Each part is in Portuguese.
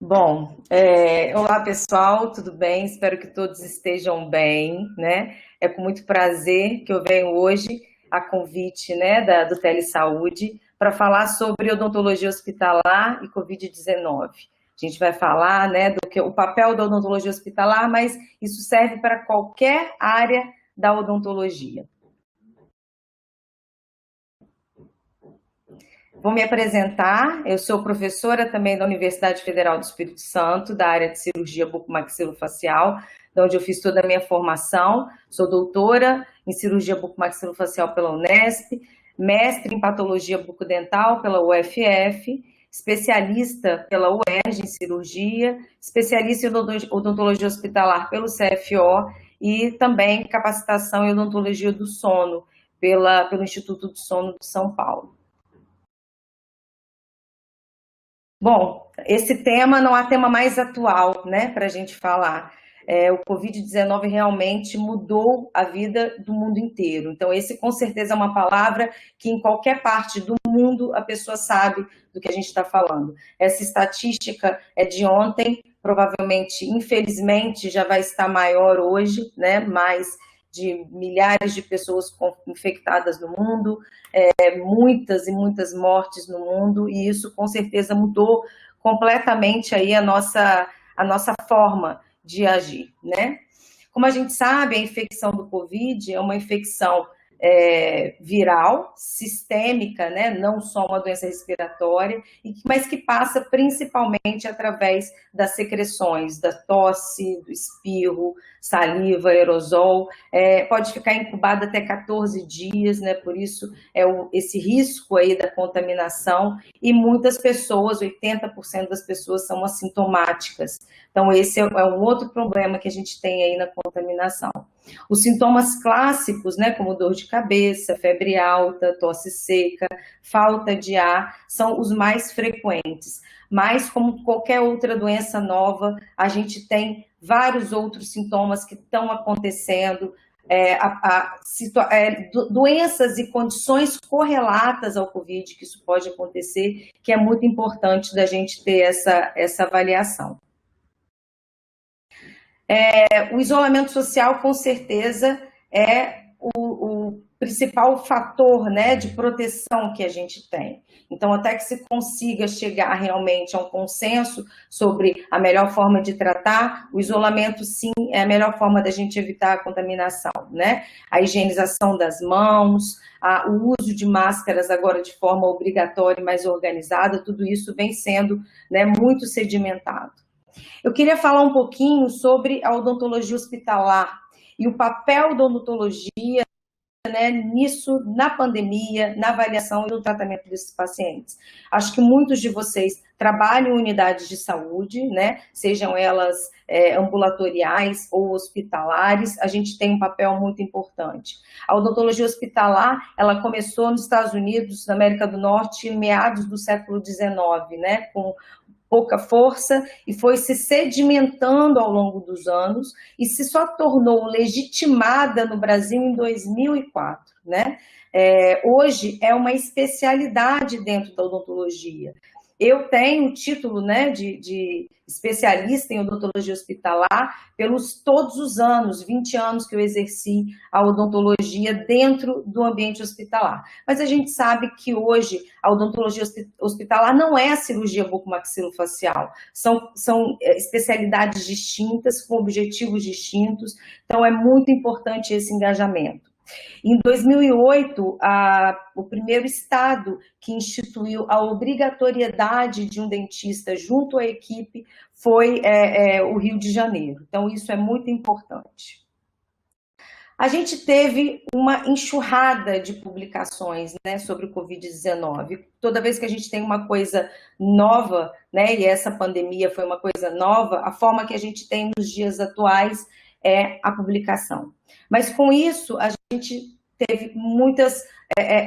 Bom, olá pessoal, tudo bem? Espero que todos estejam bem, né? É com muito prazer que eu venho hoje a convite, né, do Telesaúde para falar sobre odontologia hospitalar e Covid-19. A gente vai falar, né, do que o papel da odontologia hospitalar, mas isso serve para qualquer área da odontologia. Vou me apresentar, eu sou professora também da Universidade Federal do Espírito Santo, da área de cirurgia bucomaxilofacial, de onde eu fiz toda a minha formação. Sou doutora em cirurgia bucomaxilofacial pela Unesp, mestre em patologia bucodental pela UFF, especialista pela UERJ em cirurgia, especialista em odontologia hospitalar pelo CFO e também capacitação em odontologia do sono pelo Instituto do Sono de São Paulo. Bom, esse tema não há tema mais atual, né, para a gente falar. O Covid-19 realmente mudou a vida do mundo inteiro. Então, esse com certeza é uma palavra que em qualquer parte do mundo a pessoa sabe do que a gente está falando. Essa estatística é de ontem, provavelmente, infelizmente, já vai estar maior hoje, né, mais de milhares de pessoas infectadas no mundo, muitas e muitas mortes no mundo, e isso com certeza mudou completamente aí a nossa forma de agir, né? Como a gente sabe, a infecção do Covid é uma infecção viral, sistêmica, né? Não só uma doença respiratória, mas que passa principalmente através das secreções, da tosse, do espirro, saliva, aerosol, pode ficar incubada até 14 dias, né? Por isso esse risco aí da contaminação, e muitas pessoas, 80% das pessoas são assintomáticas. Então esse é um outro problema que a gente tem aí na contaminação. Os sintomas clássicos, né, como dor de cabeça, febre alta, tosse seca, falta de ar, são os mais frequentes. Mas, como qualquer outra doença nova, a gente tem vários outros sintomas que estão acontecendo, doenças e condições correlatas ao Covid, que isso pode acontecer, que é muito importante da gente ter essa avaliação. O isolamento social, com certeza, é o principal fator, né, de proteção que a gente tem. Então, até que se consiga chegar realmente a um consenso sobre a melhor forma de tratar, o isolamento, sim, é a melhor forma da gente evitar a contaminação, né? A higienização das mãos, o uso de máscaras agora de forma obrigatória e mais organizada, tudo isso vem sendo, né, muito sedimentado. Eu queria falar um pouquinho sobre a odontologia hospitalar e o papel da odontologia, né, nisso, na pandemia, na avaliação e no tratamento desses pacientes. Acho que muitos de vocês trabalham em unidades de saúde, né, sejam elas ambulatoriais ou hospitalares, a gente tem um papel muito importante. A odontologia hospitalar, ela começou nos Estados Unidos, na América do Norte, em meados do século XIX, né, com pouca força, e foi se sedimentando ao longo dos anos e se só tornou legitimada no Brasil em 2004, né? Hoje é uma especialidade dentro da odontologia. Eu tenho o título, né, de especialista em odontologia hospitalar pelos todos os anos, 20 anos que eu exerci a odontologia dentro do ambiente hospitalar. Mas a gente sabe que hoje a odontologia hospitalar não é a cirurgia bucomaxilofacial, são especialidades distintas, com objetivos distintos, então é muito importante esse engajamento. Em 2008, o primeiro estado que instituiu a obrigatoriedade de um dentista junto à equipe foi o Rio de Janeiro. Então, isso é muito importante. A gente teve uma enxurrada de publicações, né, sobre o Covid-19. Toda vez que a gente tem uma coisa nova, né, e essa pandemia foi uma coisa nova, a forma que a gente tem nos dias atuais é a publicação. Mas com isso, a gente teve muitas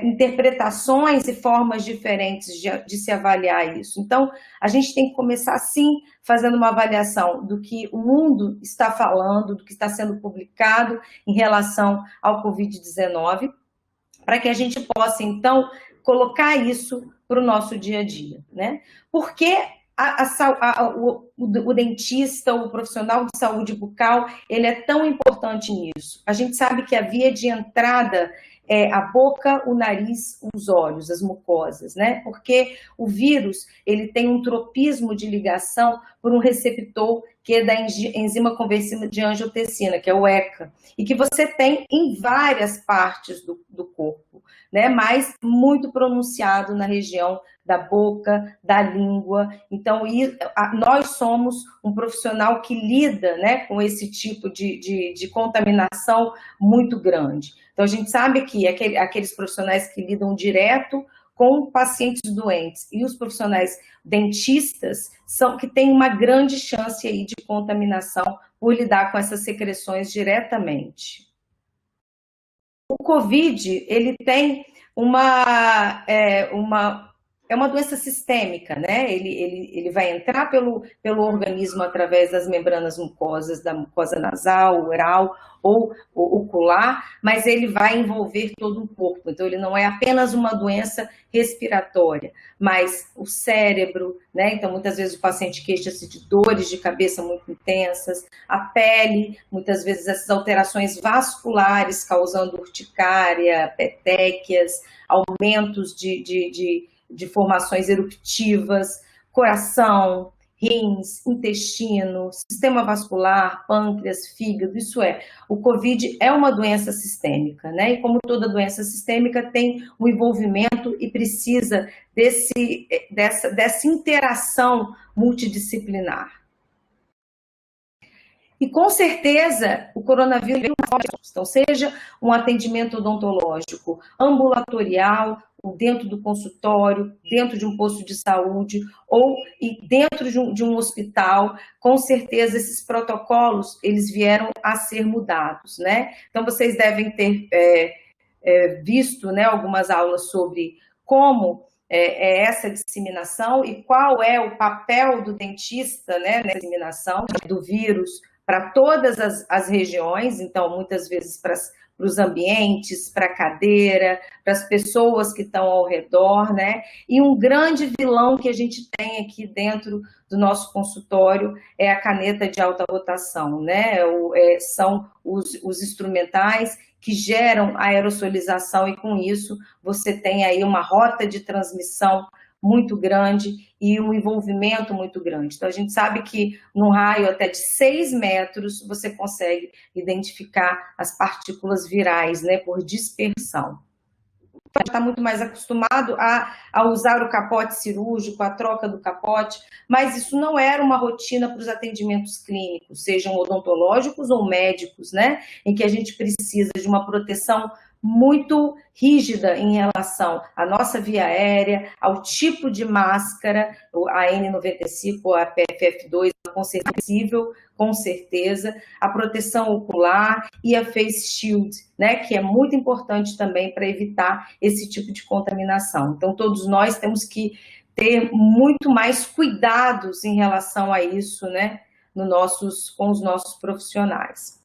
interpretações e formas diferentes de se avaliar isso. Então, a gente tem que começar, sim, fazendo uma avaliação do que o mundo está falando, do que está sendo publicado em relação ao Covid-19, para que a gente possa, então, colocar isso para o nosso dia a dia, né? Por que o dentista, o profissional de saúde bucal, ele é tão importante nisso. A gente sabe que a via de entrada é a boca, o nariz, os olhos, as mucosas, né? Porque o vírus, ele tem um tropismo de ligação por um receptor que é da enzima conversível de angiotensina, que é o ECA, e que você tem em várias partes do corpo, né? Mas muito pronunciado na região da boca, da língua. Então, nós somos um profissional que lida, né, com esse tipo de contaminação muito grande. Então, a gente sabe que aqueles profissionais que lidam direto com pacientes doentes e os profissionais dentistas são que têm uma grande chance aí de contaminação por lidar com essas secreções diretamente. O COVID, ele tem é uma doença sistêmica, né? Ele vai entrar pelo organismo através das membranas mucosas, da mucosa nasal, oral ou ocular, mas ele vai envolver todo o corpo. Então, ele não é apenas uma doença respiratória, mas o cérebro, né? Então, muitas vezes o paciente queixa-se de dores de cabeça muito intensas, a pele, muitas vezes essas alterações vasculares causando urticária, petequias, aumentos de formações eruptivas, coração, rins, intestino, sistema vascular, pâncreas, fígado, isso é, o COVID é uma doença sistêmica, né? E como toda doença sistêmica tem um envolvimento e precisa dessa interação multidisciplinar. E com certeza o coronavírus, então seja um atendimento odontológico ambulatorial, dentro do consultório, dentro de um posto de saúde ou dentro de um hospital, com certeza esses protocolos eles vieram a ser mudados, né? Então vocês devem ter visto, né, algumas aulas sobre como é essa disseminação e qual é o papel do dentista, né, na disseminação do vírus para todas as regiões, então muitas vezes para os ambientes, para a cadeira, para as pessoas que estão ao redor, né? E um grande vilão que a gente tem aqui dentro do nosso consultório é a caneta de alta rotação, né? São os instrumentais que geram a aerosolização e com isso você tem aí uma rota de transmissão muito grande e um envolvimento muito grande. Então, a gente sabe que num raio até de 6 metros, você consegue identificar as partículas virais, né, por dispersão. Está muito mais acostumado a usar o capote cirúrgico, a troca do capote, mas isso não era uma rotina para os atendimentos clínicos, sejam odontológicos ou médicos, né, em que a gente precisa de uma proteção muito rígida em relação à nossa via aérea, ao tipo de máscara, a N95, a PFF2, a conservível, com certeza, a proteção ocular e a face shield, né, que é muito importante também para evitar esse tipo de contaminação. Então, todos nós temos que ter muito mais cuidados em relação a isso, né, com os nossos profissionais.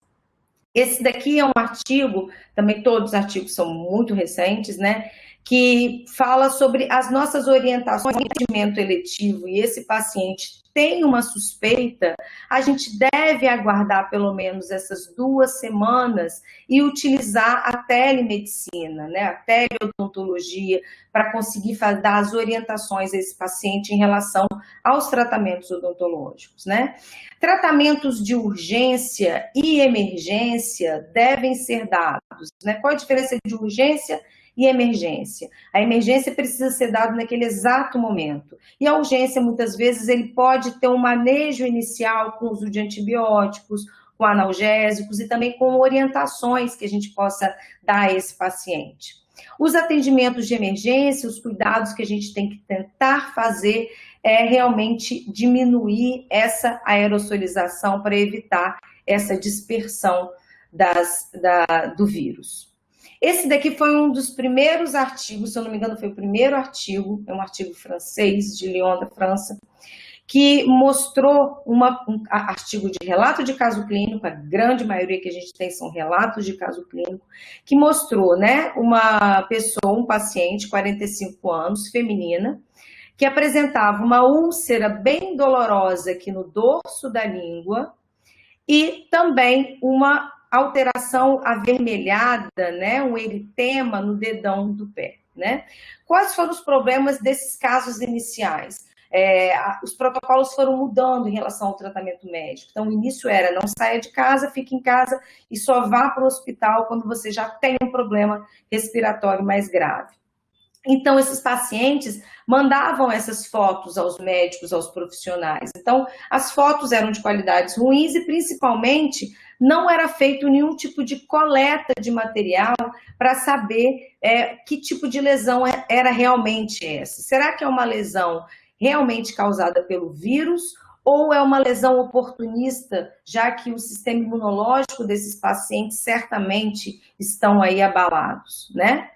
Esse daqui é um artigo, também todos os artigos são muito recentes, né? Que fala sobre as nossas orientações de atendimento eletivo e esse paciente tem uma suspeita, a gente deve aguardar pelo menos essas 2 semanas e utilizar a telemedicina, né? A teleodontologia, para conseguir dar as orientações a esse paciente em relação aos tratamentos odontológicos, né? Tratamentos de urgência e emergência devem ser dados, né? Qual a diferença de urgência e emergência? A emergência precisa ser dada naquele exato momento. E a urgência, muitas vezes, ele pode ter um manejo inicial com o uso de antibióticos, com analgésicos e também com orientações que a gente possa dar a esse paciente. Os atendimentos de emergência, os cuidados que a gente tem que tentar fazer é realmente diminuir essa aerosolização para evitar essa dispersão do vírus. Esse daqui foi um dos primeiros artigos, se eu não me engano foi o primeiro artigo, é um artigo francês, de Lyon, da França, que mostrou um artigo de relato de caso clínico, a grande maioria que a gente tem são relatos de caso clínico, que mostrou, né, uma pessoa, um paciente, 45 anos, feminina, que apresentava uma úlcera bem dolorosa aqui no dorso da língua e também uma alteração avermelhada, né, um eritema no dedão do pé, né? Quais foram os problemas desses casos iniciais? Os protocolos foram mudando em relação ao tratamento médico. Então, o início era não saia de casa, fique em casa e só vá para o hospital quando você já tem um problema respiratório mais grave. Então, esses pacientes mandavam essas fotos aos médicos, aos profissionais. Então, as fotos eram de qualidades ruins e, principalmente, não era feito nenhum tipo de coleta de material para saber que tipo de lesão era realmente essa. Será que é uma lesão realmente causada pelo vírus ou é uma lesão oportunista, já que o sistema imunológico desses pacientes certamente estão aí abalados, né?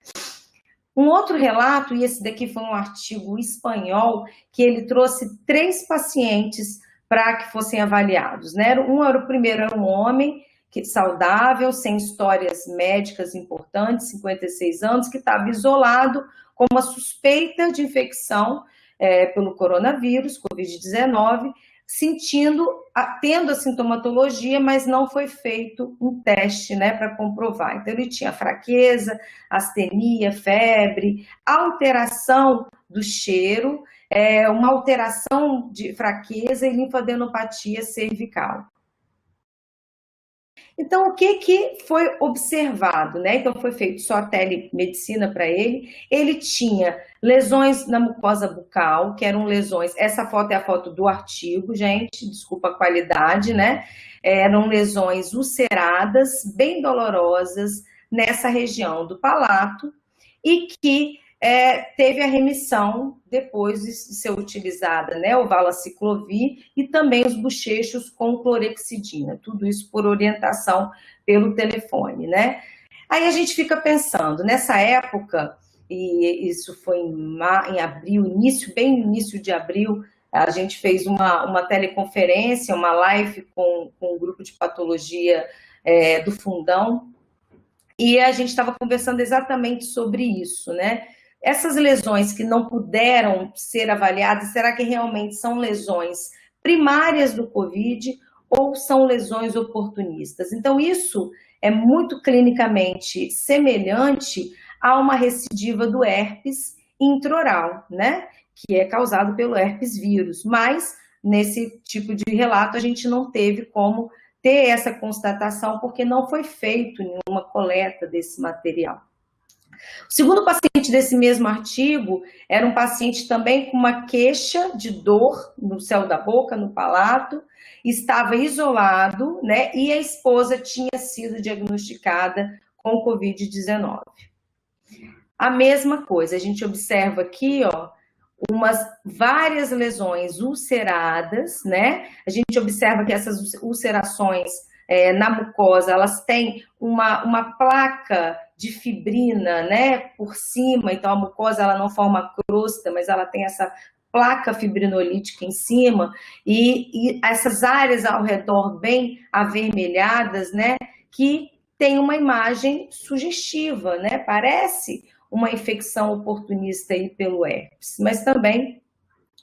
Um outro relato, e esse daqui foi um artigo espanhol, que ele trouxe 3 pacientes para que fossem avaliados, né? O primeiro era um homem saudável, sem histórias médicas importantes, 56 anos, que estava isolado com uma suspeita de infecção pelo coronavírus, Covid-19, tendo a sintomatologia, mas não foi feito um teste, né, para comprovar. Então, ele tinha fraqueza, astenia, febre, alteração do cheiro, uma alteração de fraqueza e linfadenopatia cervical. Então, o que foi observado, né? Então, foi feito só telemedicina para ele. Ele tinha lesões na mucosa bucal, que eram lesões... Essa foto é a foto do artigo, gente, desculpa a qualidade, né? Eram lesões ulceradas, bem dolorosas, nessa região do palato, e que teve a remissão depois de ser utilizada, né, o valaciclovir e também os bochechos com clorexidina, tudo isso por orientação pelo telefone, né? Aí a gente fica pensando, nessa época, e isso foi em abril, bem no início de abril, a gente fez uma teleconferência, uma live com um grupo de patologia do Fundão, e a gente estava conversando exatamente sobre isso, né? Essas lesões que não puderam ser avaliadas, será que realmente são lesões primárias do Covid ou são lesões oportunistas? Então, isso é muito clinicamente semelhante a uma recidiva do herpes intraoral, né? Que é causado pelo herpes vírus, mas nesse tipo de relato a gente não teve como ter essa constatação porque não foi feito nenhuma coleta desse material. O segundo paciente desse mesmo artigo era um paciente também com uma queixa de dor no céu da boca, no palato, estava isolado, né? E a esposa tinha sido diagnosticada com Covid-19. A mesma coisa, a gente observa aqui, ó, várias lesões ulceradas, né? A gente observa que essas ulcerações na mucosa, elas têm uma placa de fibrina, né, por cima, então a mucosa ela não forma crosta, mas ela tem essa placa fibrinolítica em cima, e essas áreas ao redor bem avermelhadas, né, que tem uma imagem sugestiva, né, parece uma infecção oportunista aí pelo herpes, mas também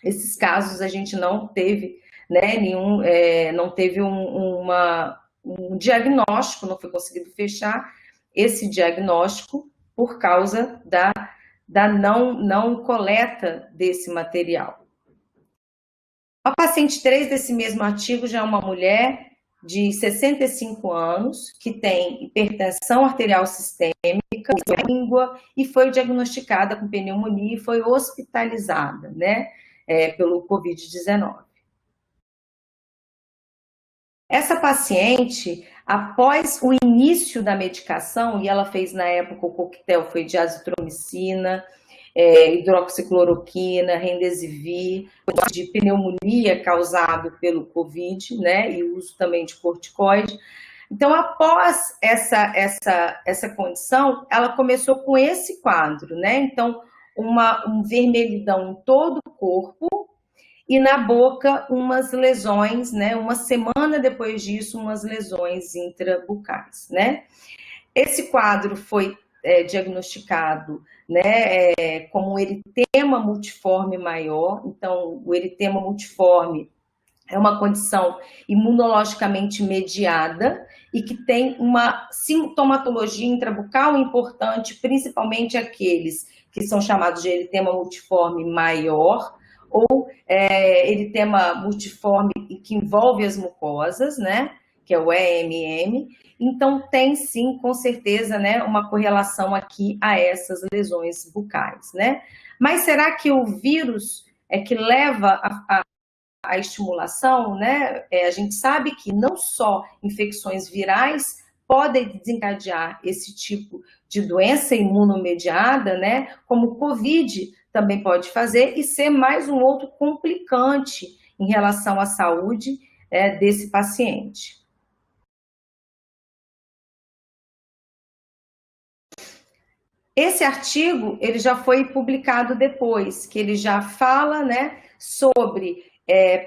esses casos a gente não teve, né, não teve um diagnóstico, não foi conseguido fechar esse diagnóstico por causa da não coleta desse material. A paciente 3 desse mesmo artigo já é uma mulher de 65 anos, que tem hipertensão arterial sistêmica, língua, e foi diagnosticada com pneumonia e foi hospitalizada, né, pelo Covid-19. Essa paciente, após o início da medicação, e ela fez na época o coquetel foi de azitromicina, hidroxicloroquina, remdesivir, de pneumonia causado pelo Covid, né, e uso também de corticoide. Então, após essa condição, ela começou com esse quadro, né, então, um vermelhidão em todo o corpo, e na boca umas lesões, né? Uma semana depois disso, umas lesões intrabucais, né? Esse quadro foi diagnosticado, né, como um eritema multiforme maior. Então, o eritema multiforme é uma condição imunologicamente mediada e que tem uma sintomatologia intrabucal importante, principalmente aqueles que são chamados de eritema multiforme maior, ou eritema multiforme que envolve as mucosas, né, que é o EMM. Então, tem sim, com certeza, né, uma correlação aqui a essas lesões bucais, né? Mas será que o vírus é que leva a estimulação, né? A gente sabe que não só infecções virais podem desencadear esse tipo de doença imunomediada, né? Como o Covid também pode fazer e ser mais um outro complicante em relação à saúde desse paciente. Esse artigo, ele já foi publicado depois, que ele já fala, né, sobre,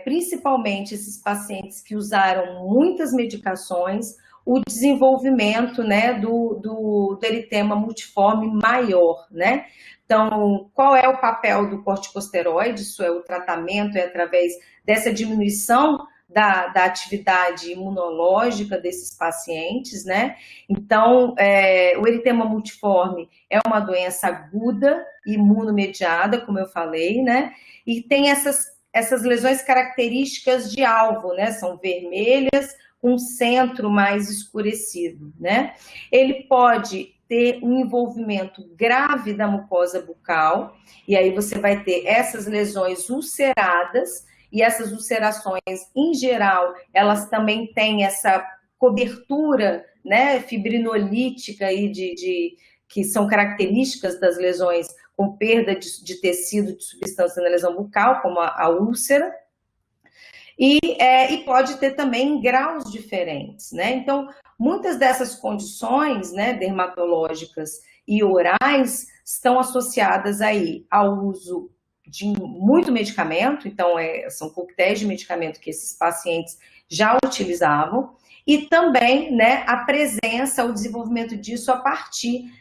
principalmente esses pacientes que usaram muitas medicações, o desenvolvimento, né, do eritema multiforme maior, né? Então, qual é o papel do corticosteroide? Isso é o tratamento, é através dessa diminuição da atividade imunológica desses pacientes, né? Então, o eritema multiforme é uma doença aguda, imunomediada, como eu falei, né? E tem essas lesões características de alvo, né? São vermelhas, com centro mais escurecido, né? Ele pode ter um envolvimento grave da mucosa bucal, e aí você vai ter essas lesões ulceradas, e essas ulcerações, em geral, elas também têm essa cobertura, né, fibrinolítica aí que são características das lesões com perda de tecido, de substância na lesão bucal, como a úlcera, e pode ter também graus diferentes, né? Então, muitas dessas condições, né, dermatológicas e orais estão associadas aí ao uso de muito medicamento, então são coquetéis de medicamento que esses pacientes já utilizavam, e também, né, a presença, o desenvolvimento disso a partir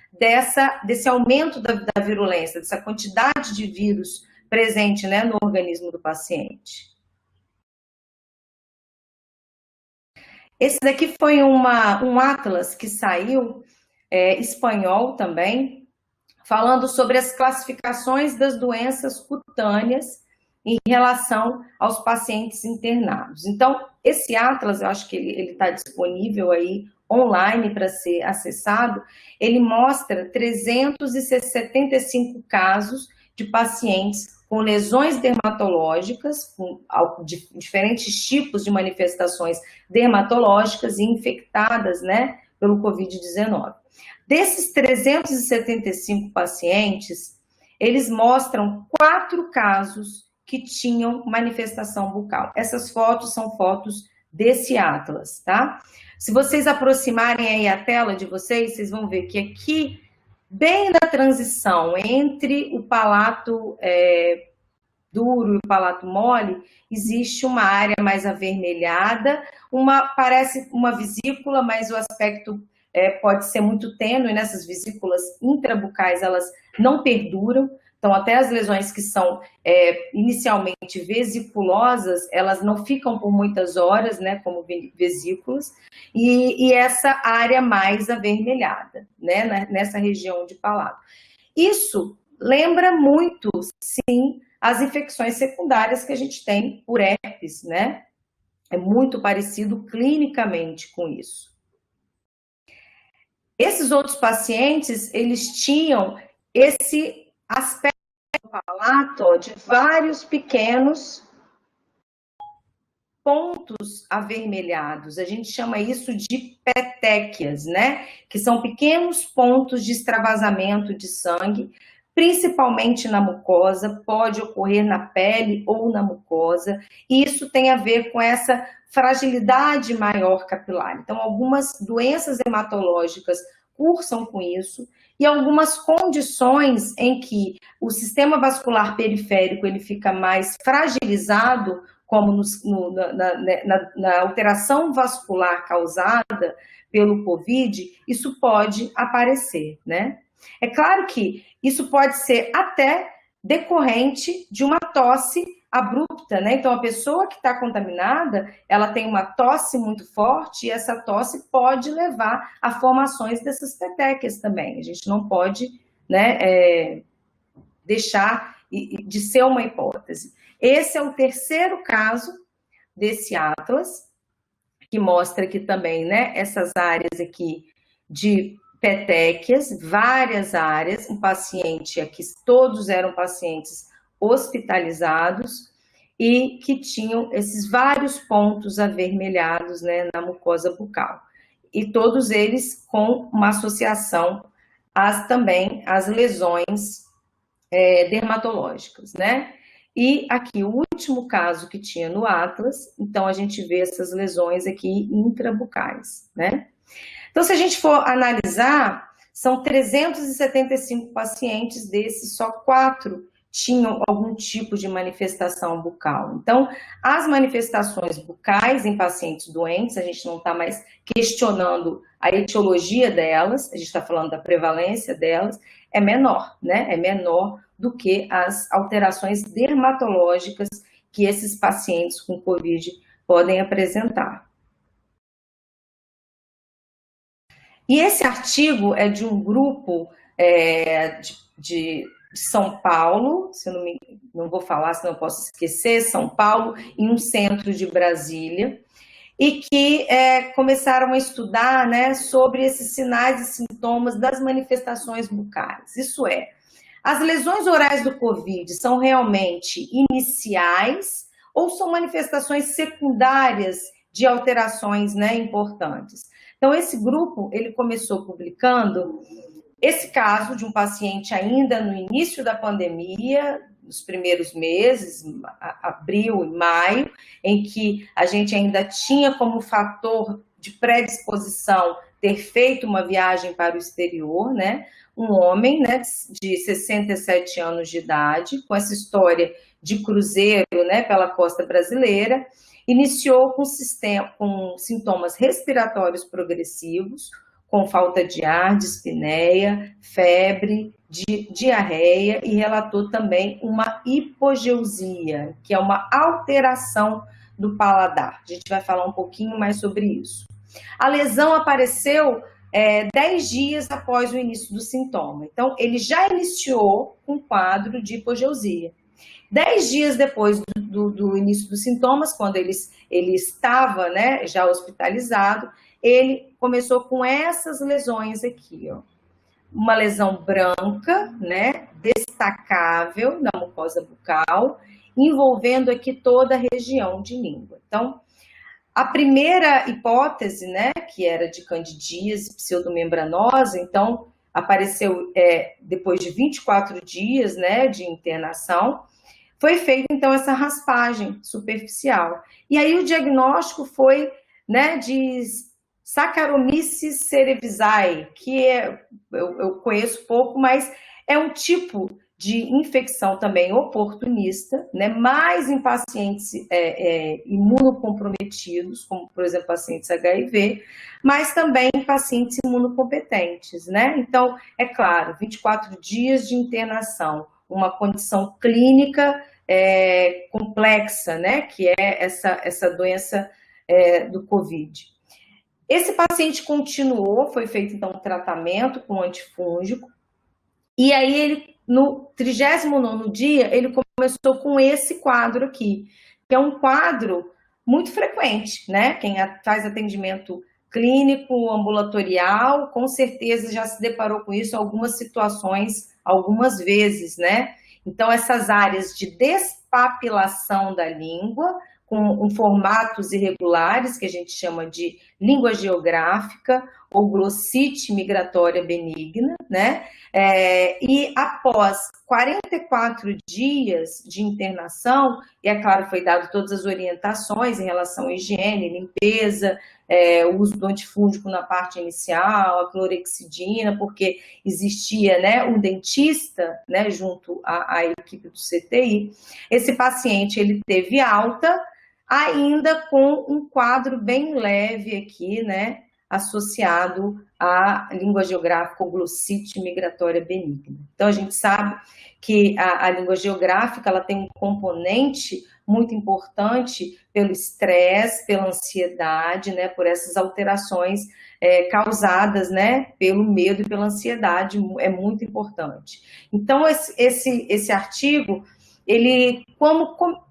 desse aumento da virulência, dessa quantidade de vírus presente, né, no organismo do paciente. Esse daqui foi um atlas que saiu, espanhol também, falando sobre as classificações das doenças cutâneas em relação aos pacientes internados. Então, esse atlas, eu acho que ele está disponível aí online para ser acessado, ele mostra 375 casos de pacientes com lesões dermatológicas, com diferentes tipos de manifestações dermatológicas e infectadas, né, pelo Covid-19. Desses 375 pacientes, eles mostram 4 casos que tinham manifestação bucal. Essas fotos são fotos desse atlas, tá? Se vocês aproximarem aí a tela de vocês, vocês vão ver que aqui, bem na transição entre o palato duro e o palato mole, existe uma área mais avermelhada, parece uma vesícula, mas o aspecto pode ser muito tênue, nessas vesículas intrabucais, elas não perduram, então até as lesões que são inicialmente vesiculosas, elas não ficam por muitas horas, né, como vesículas, e essa área mais avermelhada, né, nessa região de palato. Isso lembra muito, sim, as infecções secundárias que a gente tem por herpes, né? É muito parecido clinicamente com isso. Esses outros pacientes, eles tinham esse aspecto do palato de vários pequenos pontos avermelhados. A gente chama isso de petequias, né? Que são pequenos pontos de extravasamento de sangue, principalmente na mucosa, pode ocorrer na pele ou na mucosa, e isso tem a ver com essa fragilidade maior capilar. Então, algumas doenças hematológicas cursam com isso, e algumas condições em que o sistema vascular periférico ele fica mais fragilizado, como na alteração vascular causada pelo Covid, isso pode aparecer, né? É claro que isso pode ser até decorrente de uma tosse abrupta, né? Então, a pessoa que está contaminada, ela tem uma tosse muito forte e essa tosse pode levar a formações dessas petequias também. A gente não pode, né, deixar de ser uma hipótese. Esse é o terceiro caso desse atlas, que mostra aqui também, né, essas áreas aqui de petequias, várias áreas, um paciente aqui, todos eram pacientes hospitalizados e que tinham esses vários pontos avermelhados, né, na mucosa bucal. E todos eles com uma associação também às lesões dermatológicas, né? E aqui, o último caso que tinha no Atlas, então a gente vê essas lesões aqui intrabucais, né? Então, se a gente for analisar, são 375 pacientes, desses só 4 tinham algum tipo de manifestação bucal. Então, as manifestações bucais em pacientes doentes, a gente não está mais questionando a etiologia delas, a gente está falando da prevalência delas, é menor, né? É menor do que as alterações dermatológicas que esses pacientes com Covid podem apresentar. E esse artigo é de um grupo de São Paulo, se eu não vou falar, senão eu posso esquecer, São Paulo, e um centro de Brasília, e que começaram a estudar, né, sobre esses sinais e sintomas das manifestações bucais. Isso é, as lesões orais do Covid são realmente iniciais ou são manifestações secundárias de alterações, né, importantes? Então, esse grupo, ele começou publicando esse caso de um paciente ainda no início da pandemia, nos primeiros meses, abril e maio, em que a gente ainda tinha como fator de predisposição ter feito uma viagem para o exterior, né? Um homem, né, de 67 anos de idade, com essa história de cruzeiro, né, pela costa brasileira, iniciou com sintomas respiratórios progressivos, com falta de ar, dispneia, febre, diarreia, e relatou também uma hipogeusia, que é uma alteração do paladar. A gente vai falar um pouquinho mais sobre isso. A lesão apareceu 10 dias após o início do sintoma. Então, ele já iniciou com um quadro de hipogeusia. 10 dias depois do início dos sintomas, quando ele estava, né, já hospitalizado, ele começou com essas lesões aqui, ó. Uma lesão branca, né, destacável na mucosa bucal, envolvendo aqui toda a região de língua. Então, a primeira hipótese, né, que era de candidíase pseudomembranosa, então apareceu depois de 24 dias, né, de internação, foi feita então essa raspagem superficial. E aí o diagnóstico foi, né, de Saccharomyces cerevisiae, que eu conheço pouco, mas é um tipo de infecção também oportunista, né, mais em pacientes imunocomprometidos, como, por exemplo, pacientes HIV, mas também em pacientes imunocompetentes, né? Então, é claro, 24 dias de internação, uma condição clínica complexa, né, que é essa doença do Covid. Esse paciente continuou, foi feito então um tratamento com antifúngico, e aí ele, no 39º dia, ele começou com esse quadro aqui, que é um quadro muito frequente, né? Quem faz atendimento clínico, ambulatorial, com certeza já se deparou com isso em algumas situações, algumas vezes, né? Então, essas áreas de despapilação da língua, com formatos irregulares, que a gente chama de língua geográfica, ou glossite migratória benigna, né? E após 44 dias de internação, e é claro, foi dado todas as orientações em relação à higiene, limpeza, o uso do antifúngico na parte inicial, a clorexidina, porque existia, né, um dentista, né, junto à equipe do CTI. Esse paciente, ele teve alta, ainda com um quadro bem leve aqui, né, associado à língua geográfica ou glossite migratória benigna. Então, a gente sabe que a língua geográfica ela tem um componente muito importante pelo estresse, pela ansiedade, né, por essas alterações causadas, né, pelo medo e pela ansiedade, é muito importante. Então, esse artigo, ele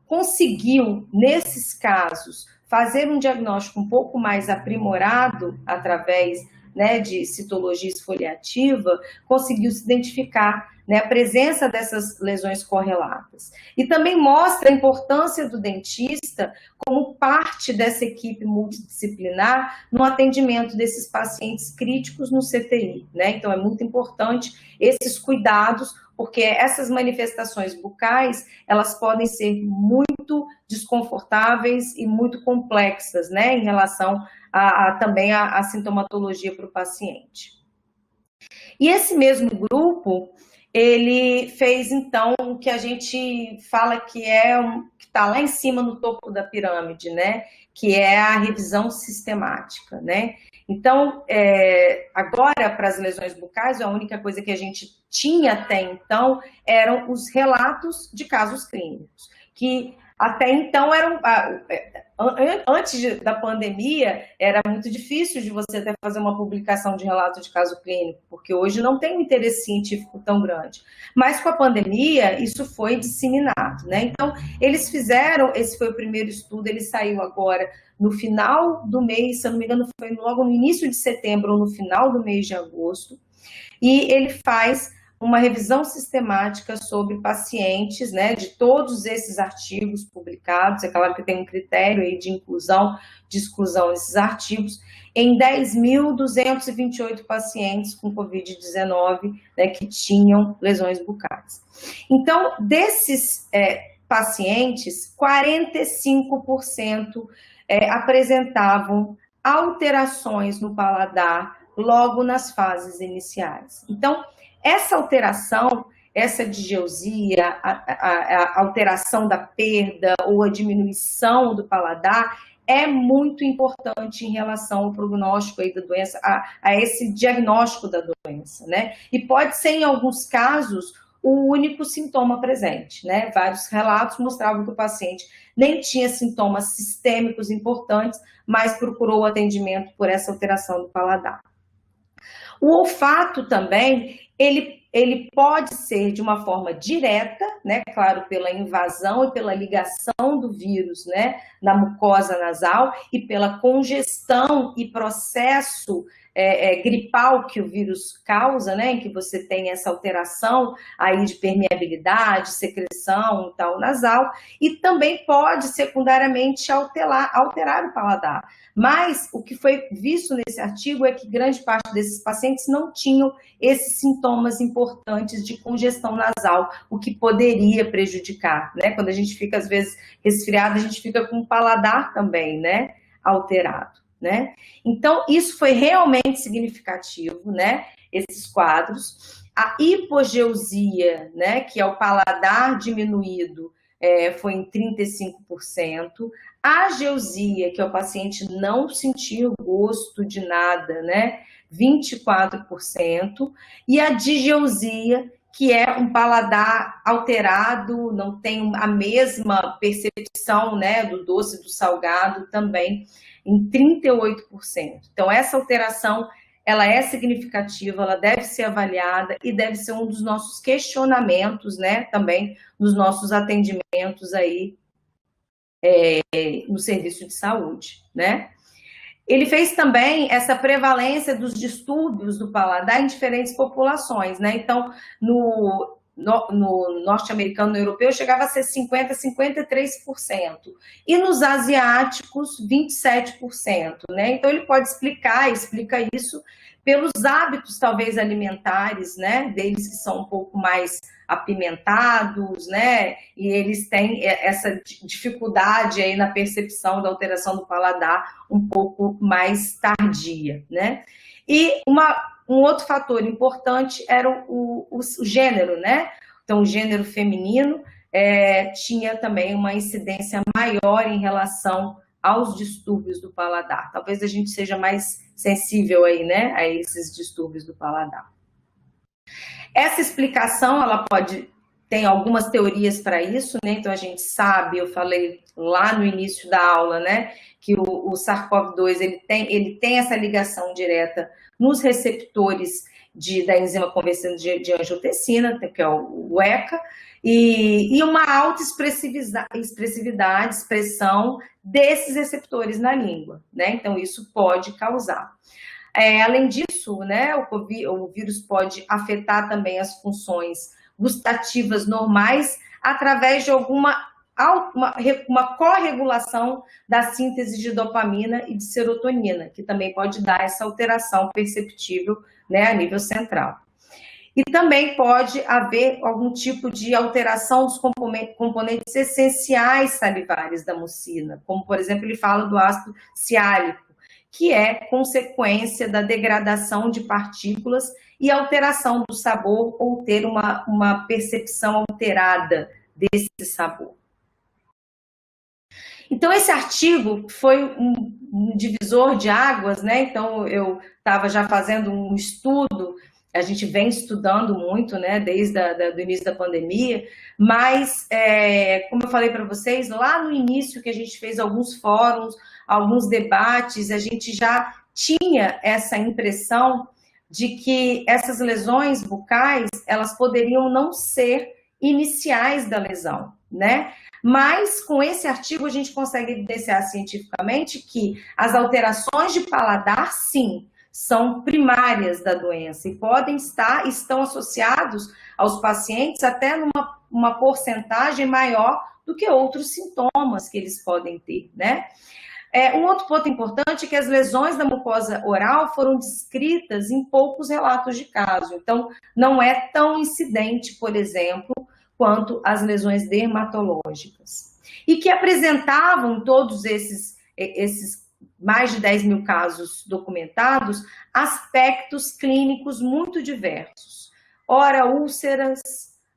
conseguiu, nesses casos, fazer um diagnóstico um pouco mais aprimorado através, né, de citologia esfoliativa, conseguiu se identificar, né, a presença dessas lesões correlatas. E também mostra a importância do dentista como parte dessa equipe multidisciplinar no atendimento desses pacientes críticos no CTI, né? Então, é muito importante esses cuidados, porque essas manifestações bucais, elas podem ser muito desconfortáveis e muito complexas, né, em relação também à sintomatologia para o paciente. E esse mesmo grupo, ele fez, então, o que a gente fala que está lá em cima no topo da pirâmide, né, que é a revisão sistemática, né. Então, agora, para as lesões bucais, a única coisa que a gente tinha até então eram os relatos de casos clínicos, que até então eram... Antes da pandemia, era muito difícil de você até fazer uma publicação de relato de caso clínico, porque hoje não tem um interesse científico tão grande. Mas com a pandemia, isso foi disseminado, né? Então, eles fizeram, esse foi o primeiro estudo, ele saiu agora no final do mês, se eu não me engano, foi logo no início de setembro ou no final do mês de agosto, e ele faz uma revisão sistemática sobre pacientes, né, de todos esses artigos publicados, é claro que tem um critério aí de inclusão, de exclusão desses artigos, em 10.228 pacientes com Covid-19, né, que tinham lesões bucais. Então, desses pacientes, 45% apresentavam alterações no paladar logo nas fases iniciais. Então, essa alteração, essa digeusia, a alteração da perda ou a diminuição do paladar é muito importante em relação ao prognóstico aí da doença, a esse diagnóstico da doença, né? E pode ser, em alguns casos, o único sintoma presente, né? Vários relatos mostravam que o paciente nem tinha sintomas sistêmicos importantes, mas procurou o atendimento por essa alteração do paladar. O olfato também, ele pode ser de uma forma direta, né, claro, pela invasão e pela ligação do vírus, né, na mucosa nasal e pela congestão e processo gripal que o vírus causa, né, em que você tem essa alteração aí de permeabilidade, secreção e tal nasal, e também pode secundariamente alterar o paladar. Mas o que foi visto nesse artigo é que grande parte desses pacientes não tinham esses sintomas importantes de congestão nasal, o que poderia prejudicar, né? Quando a gente fica, às vezes, resfriado, a gente fica com o paladar também, né, alterado, né? Então, isso foi realmente significativo, né, esses quadros. A hipogeusia, né, que é o paladar diminuído, foi em 35%. A geusia, que é o paciente não sentiu gosto de nada, né, 24%. E a digeusia, que é um paladar alterado, não tem a mesma percepção, né, do doce e do salgado, também em 38%. Então, essa alteração, ela é significativa, ela deve ser avaliada e deve ser um dos nossos questionamentos, né, também nos nossos atendimentos aí no serviço de saúde, né? Ele fez também essa prevalência dos distúrbios do paladar em diferentes populações, né? Então, no norte-americano, no europeu, chegava a ser 50%, 53%. E nos asiáticos, 27%, né? Então, ele pode explica isso pelos hábitos, talvez, alimentares, né? Deles que são um pouco mais apimentados, né? E eles têm essa dificuldade aí na percepção da alteração do paladar um pouco mais tardia, né? E um outro fator importante era o gênero, né? Então, o gênero feminino tinha também uma incidência maior em relação aos distúrbios do paladar. Talvez a gente seja mais sensível aí, né, a esses distúrbios do paladar. Essa explicação, ela tem algumas teorias para isso, né? Então a gente sabe, eu falei lá no início da aula, né, que o SARS-CoV-2 ele tem essa ligação direta nos receptores da enzima conversante de angiotensina, que é o ECA, e uma alta expressão desses receptores na língua, né? Então isso pode causar. Além disso, né, o vírus pode afetar também as funções gustativas normais através de uma corregulação da síntese de dopamina e de serotonina, que também pode dar essa alteração perceptível, né, a nível central. E também pode haver algum tipo de alteração dos componentes essenciais salivares da mucina, como, por exemplo, ele fala do ácido ciálico, que é consequência da degradação de partículas e alteração do sabor ou ter uma percepção alterada desse sabor. Então, esse artigo foi um divisor de águas, né? Então, eu estava já fazendo um estudo, a gente vem estudando muito, né, desde o início da pandemia, mas, como eu falei para vocês, lá no início que a gente fez alguns fóruns, alguns debates, a gente já tinha essa impressão de que essas lesões bucais, elas poderiam não ser iniciais da lesão, né? Mas com esse artigo a gente consegue evidenciar cientificamente que as alterações de paladar, sim, são primárias da doença e estão associados aos pacientes até numa porcentagem maior do que outros sintomas que eles podem ter, né? Um outro ponto importante é que as lesões da mucosa oral foram descritas em poucos relatos de caso, então não é tão incidente, por exemplo, quanto as lesões dermatológicas. E que apresentavam todos esses mais de 10 mil casos documentados, aspectos clínicos muito diversos. Ora, úlceras,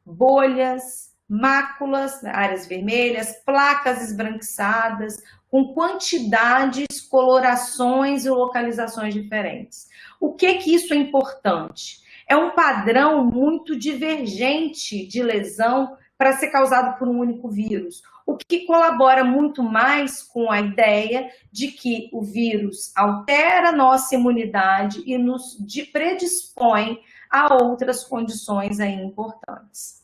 bolhas, máculas, áreas vermelhas, placas esbranquiçadas, com quantidades, colorações e localizações diferentes. O que isso é importante? É um padrão muito divergente de lesão para ser causado por um único vírus, o que colabora muito mais com a ideia de que o vírus altera a nossa imunidade e nos predispõe a outras condições aí importantes.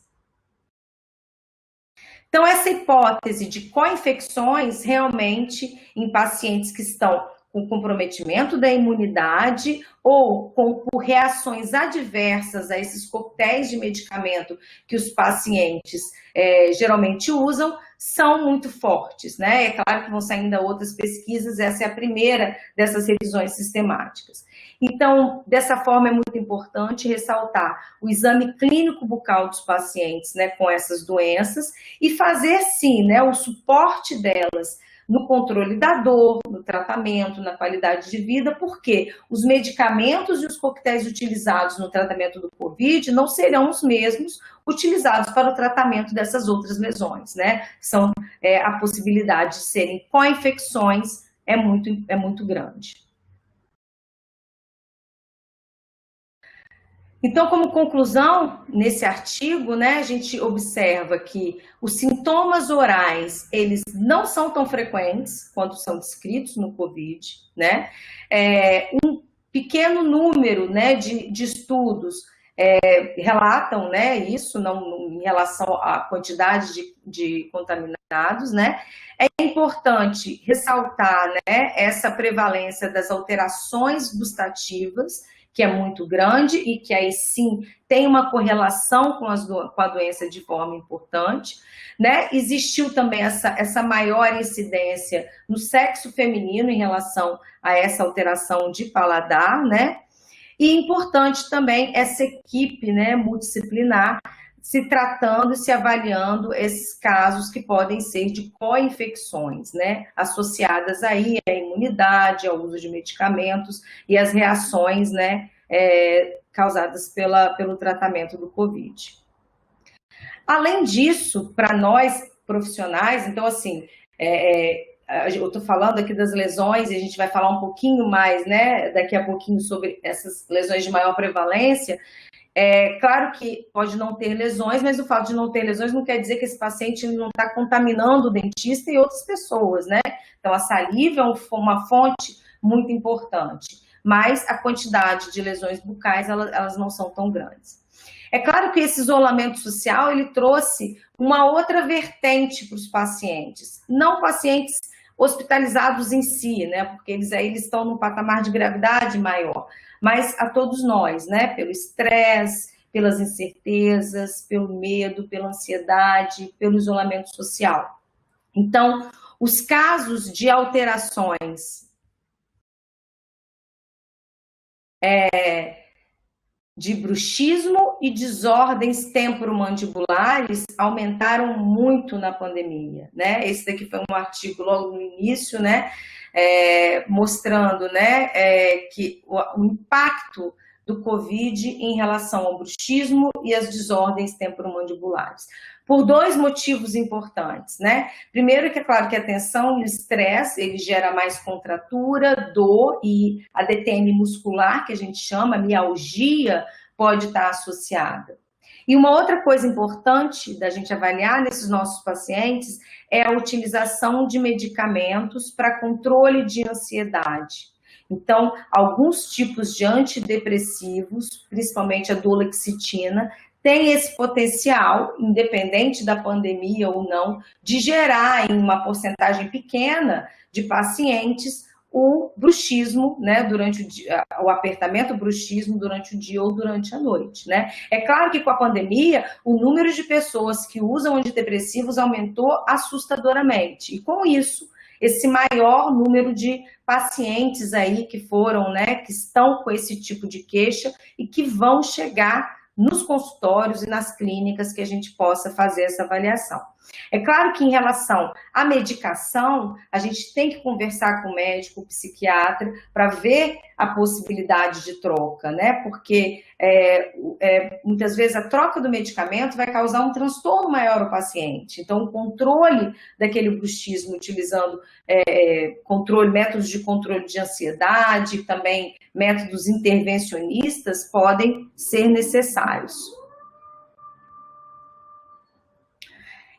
Então, essa hipótese de co-infecções, realmente, em pacientes que estão com comprometimento da imunidade ou por reações adversas a esses coquetéis de medicamento que os pacientes geralmente usam, são muito fortes, né? É claro que vão sair ainda outras pesquisas, essa é a primeira dessas revisões sistemáticas. Então, dessa forma, é muito importante ressaltar o exame clínico bucal dos pacientes, né, com essas doenças e fazer, sim, né, o suporte delas no controle da dor, no tratamento, na qualidade de vida, porque os medicamentos e os coquetéis utilizados no tratamento do COVID não serão os mesmos utilizados para o tratamento dessas outras lesões, né? A possibilidade de serem co-infecções é muito grande. Então, como conclusão, nesse artigo, né, a gente observa que os sintomas orais, eles não são tão frequentes quanto são descritos no COVID, né? Um pequeno número, né, de estudos relatam, né, isso em relação à quantidade de contaminados, né? É importante ressaltar, né, essa prevalência das alterações gustativas, que é muito grande e que aí sim tem uma correlação com a doença de forma importante, né? Existiu também essa maior incidência no sexo feminino em relação a essa alteração de paladar, né? E importante também essa equipe, né, multidisciplinar, se tratando e se avaliando esses casos que podem ser de co-infecções, né, associadas aí à imunidade, ao uso de medicamentos e às reações, né, causadas pelo tratamento do COVID. Além disso, para nós profissionais, então assim, eu estou falando aqui das lesões, e a gente vai falar um pouquinho mais, né, daqui a pouquinho sobre essas lesões de maior prevalência. Claro que pode não ter lesões, mas o fato de não ter lesões não quer dizer que esse paciente não está contaminando o dentista e outras pessoas, né? Então, a saliva é uma fonte muito importante, mas a quantidade de lesões bucais, elas não são tão grandes. É claro que esse isolamento social, ele trouxe uma outra vertente para os pacientes, não pacientes hospitalizados em si, né? Porque eles estão num patamar de gravidade maior, mas a todos nós, né? Pelo estresse, pelas incertezas, pelo medo, pela ansiedade, pelo isolamento social. Então, os casos de alterações de bruxismo e desordens temporomandibulares aumentaram muito na pandemia, né? Esse daqui foi um artigo logo no início, né? Mostrando, né, que o impacto do Covid em relação ao bruxismo e as desordens temporomandibulares. Por dois motivos importantes, né? Primeiro que é claro que a tensão e o estresse, ele gera mais contratura, dor e a DTM muscular, que a gente chama, mialgia, pode estar associada. E uma outra coisa importante da gente avaliar nesses nossos pacientes é a utilização de medicamentos para controle de ansiedade. Então, alguns tipos de antidepressivos, principalmente a duloxetina, tem esse potencial, independente da pandemia ou não, de gerar em uma porcentagem pequena de pacientes o bruxismo, né, durante o dia, o apertamento bruxismo durante o dia ou durante a noite, né? É claro que com a pandemia, o número de pessoas que usam antidepressivos aumentou assustadoramente. E com isso, esse maior número de pacientes aí que foram, né, que estão com esse tipo de queixa e que vão chegar nos consultórios e nas clínicas que a gente possa fazer essa avaliação. É claro que em relação à medicação, a gente tem que conversar com o médico, o psiquiatra, para ver a possibilidade de troca, né? Porque muitas vezes a troca do medicamento vai causar um transtorno maior ao paciente. Então, o controle daquele bruxismo, utilizando métodos de controle de ansiedade, também métodos intervencionistas, podem ser necessários.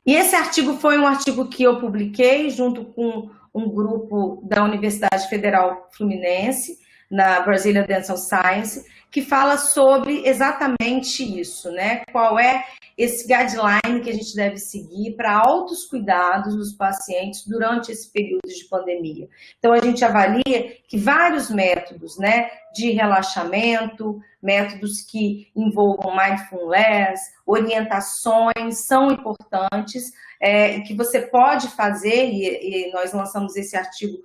E esse artigo foi um artigo que eu publiquei junto com um grupo da Universidade Federal Fluminense, na Brazilian Dental Science, que fala sobre exatamente isso, né? Qual é esse guideline que a gente deve seguir para altos cuidados dos pacientes durante esse período de pandemia. Então, a gente avalia que vários métodos, né, de relaxamento, métodos que envolvam mindfulness, orientações são importantes, que você pode fazer, e nós lançamos esse artigo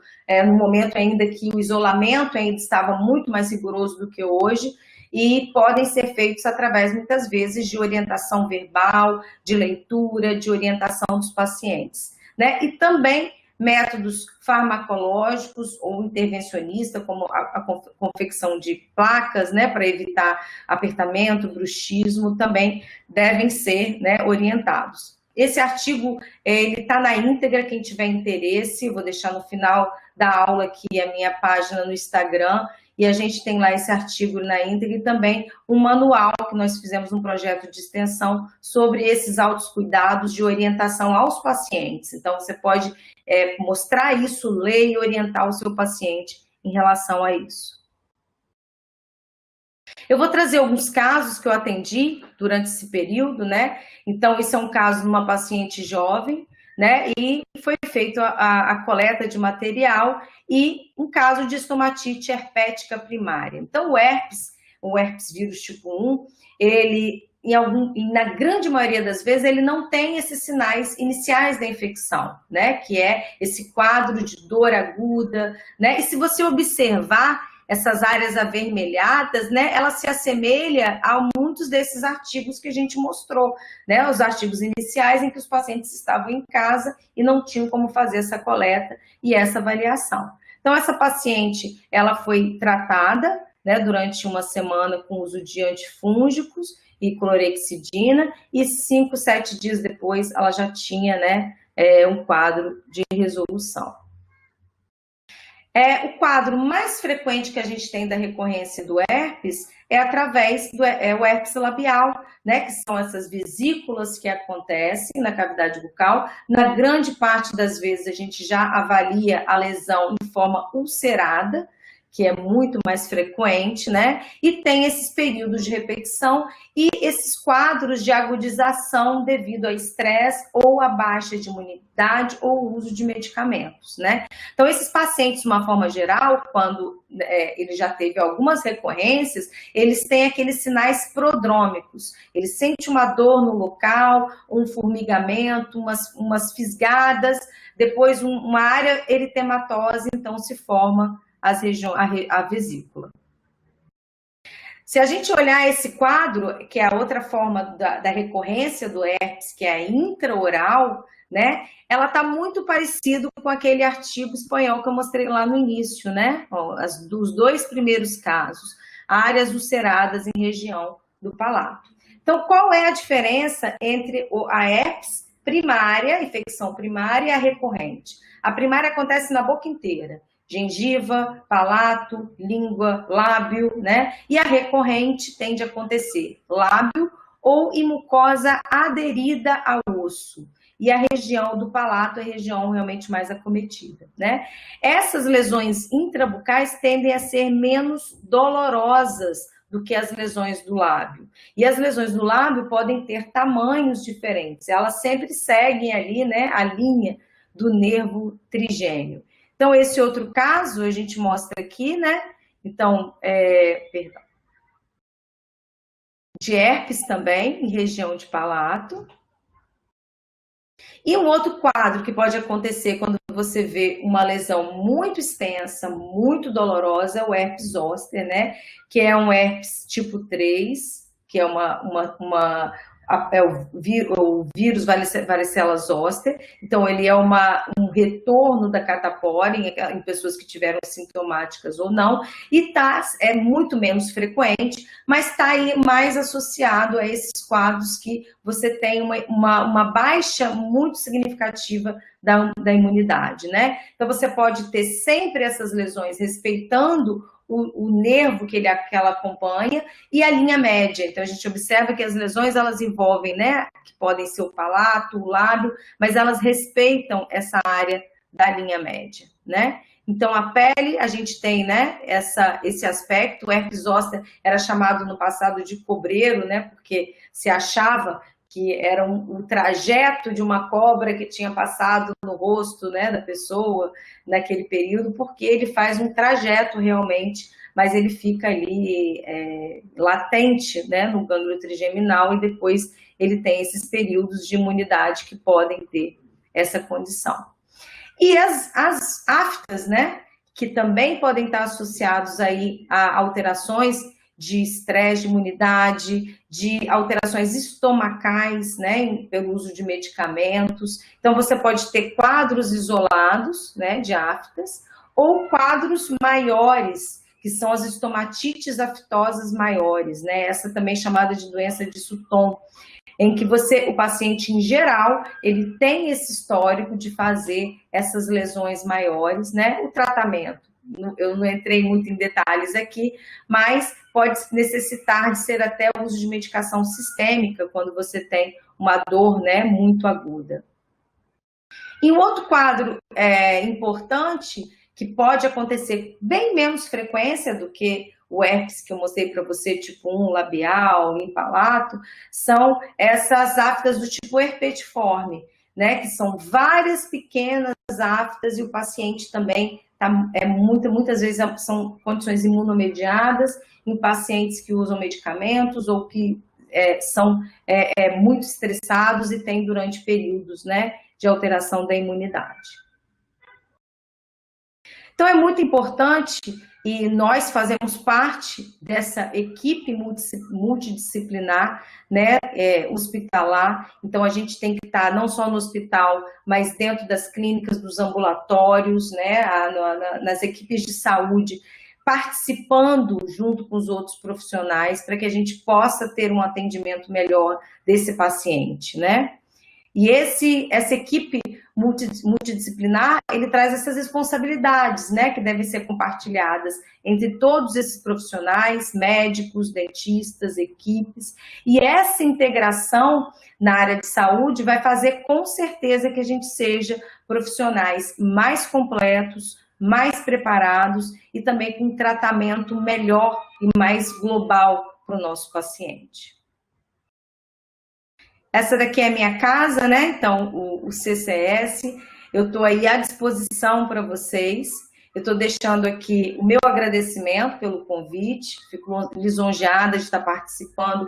no momento ainda que o isolamento ainda estava muito mais rigoroso do que hoje, e podem ser feitos através, muitas vezes, de orientação verbal, de leitura, de orientação dos pacientes, né? E também métodos farmacológicos ou intervencionistas, como a confecção de placas, né, para evitar apertamento, bruxismo, também devem ser, né, orientados. Esse artigo, ele está na íntegra, quem tiver interesse, eu vou deixar no final da aula aqui a minha página no Instagram, e a gente tem lá esse artigo na íntegra e também um manual que nós fizemos um projeto de extensão sobre esses altos cuidados de orientação aos pacientes. Então, você pode mostrar isso, ler e orientar o seu paciente em relação a isso. Eu vou trazer alguns casos que eu atendi durante esse período, né? Então, esse é um caso de uma paciente jovem, né? E foi feita a coleta de material e um caso de estomatite herpética primária. Então, o herpes vírus tipo 1, ele, na grande maioria das vezes, ele não tem esses sinais iniciais da infecção, né? Que é esse quadro de dor aguda, né? E se você observar essas áreas avermelhadas, né, ela se assemelha a muitos desses artigos que a gente mostrou, né, os artigos iniciais em que os pacientes estavam em casa e não tinham como fazer essa coleta e essa avaliação. Então, essa paciente, ela foi tratada, né, durante uma semana com uso de antifúngicos e clorexidina, e 5, 7 dias depois ela já tinha, né, um quadro de resolução. O quadro mais frequente que a gente tem da recorrência do herpes é através do o herpes labial, né, que são essas vesículas que acontecem na cavidade bucal. Na grande parte das vezes a gente já avalia a lesão em forma ulcerada, que é muito mais frequente, né? E tem esses períodos de repetição e esses quadros de agudização devido ao estresse ou à baixa de imunidade ou uso de medicamentos, né? Então, esses pacientes, de uma forma geral, quando ele já teve algumas recorrências, eles têm aqueles sinais prodrômicos. Ele sente uma dor no local, um formigamento, umas fisgadas, depois uma área eritematose, então se forma a vesícula. Se a gente olhar esse quadro, que é a outra forma da recorrência do herpes, que é a intraoral, né? Ela está muito parecido com aquele artigo espanhol que eu mostrei lá no início, né? Dos dois primeiros casos, áreas ulceradas em região do palato. Então, qual é a diferença entre a herpes primária, infecção primária, e a recorrente? A primária acontece na boca inteira. Gengiva, palato, língua, lábio, né? E a recorrente tende a acontecer lábio ou em mucosa aderida ao osso. E a região do palato é a região realmente mais acometida, né? Essas lesões intrabucais tendem a ser menos dolorosas do que as lesões do lábio. E as lesões do lábio podem ter tamanhos diferentes. Elas sempre seguem ali, né, a linha do nervo trigêmeo. Então, esse outro caso a gente mostra aqui, né? Então, perdão. De herpes também, em região de palato. E um outro quadro que pode acontecer quando você vê uma lesão muito extensa, muito dolorosa, é o herpes zoster, né? Que é um herpes tipo 3, que é o vírus varicela zoster. Então, ele é um retorno da catapora em pessoas que tiveram sintomáticas ou não, e é muito menos frequente, mas está aí mais associado a esses quadros que você tem uma baixa muito significativa da imunidade, né? Então, você pode ter sempre essas lesões respeitando o nervo que ela acompanha e a linha média. Então, a gente observa que as lesões, elas envolvem, né, que podem ser o palato, o lábio, mas elas respeitam essa área da linha média, né? Então, a pele, a gente tem, né, esse aspecto. O herpes zoster era chamado no passado de cobreiro, né, porque se achava que era o trajeto de uma cobra que tinha passado no rosto, né, da pessoa naquele período, porque ele faz um trajeto realmente, mas ele fica ali latente, né, no gânglio trigeminal, e depois ele tem esses períodos de imunidade que podem ter essa condição. E as aftas, né, que também podem estar associados aí a alterações de estresse, de imunidade, de alterações estomacais, né, pelo uso de medicamentos. Então, você pode ter quadros isolados, né, de aftas, ou quadros maiores, que são as estomatites aftosas maiores, né, essa também é chamada de doença de Sutton, em que o paciente, em geral, ele tem esse histórico de fazer essas lesões maiores, né, o tratamento. Eu não entrei muito em detalhes aqui, mas pode necessitar de ser até o uso de medicação sistêmica quando você tem uma dor, né, muito aguda. E um outro quadro importante, que pode acontecer bem menos frequência do que o herpes que eu mostrei para você, tipo 1, labial, em palato, são essas aftas do tipo herpetiforme, né, que são várias pequenas aftas, e o paciente também muitas vezes são condições imunomediadas em pacientes que usam medicamentos ou que são muito estressados e têm durante períodos, né, de alteração da imunidade. Então, é muito importante, e nós fazemos parte dessa equipe multidisciplinar, né, hospitalar. Então, a gente tem que estar não só no hospital, mas dentro das clínicas, dos ambulatórios, né, nas equipes de saúde, participando junto com os outros profissionais, para que a gente possa ter um atendimento melhor desse paciente, né? E essa equipe multidisciplinar, ele traz essas responsabilidades, né, que devem ser compartilhadas entre todos esses profissionais, médicos, dentistas, equipes, e essa integração na área de saúde vai fazer com certeza que a gente seja profissionais mais completos, mais preparados e também com um tratamento melhor e mais global para o nosso paciente. Essa daqui é a minha casa, né? Então, o CCS, eu estou aí à disposição para vocês. Eu estou deixando aqui o meu agradecimento pelo convite, fico lisonjeada de estar participando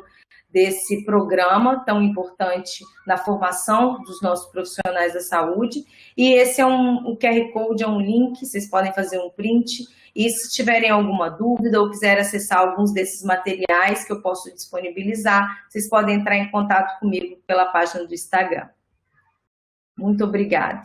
desse programa tão importante na formação dos nossos profissionais da saúde. E esse é o QR Code, é um link, vocês podem fazer um print. E se tiverem alguma dúvida ou quiserem acessar alguns desses materiais que eu posso disponibilizar, vocês podem entrar em contato comigo pela página do Instagram. Muito obrigada.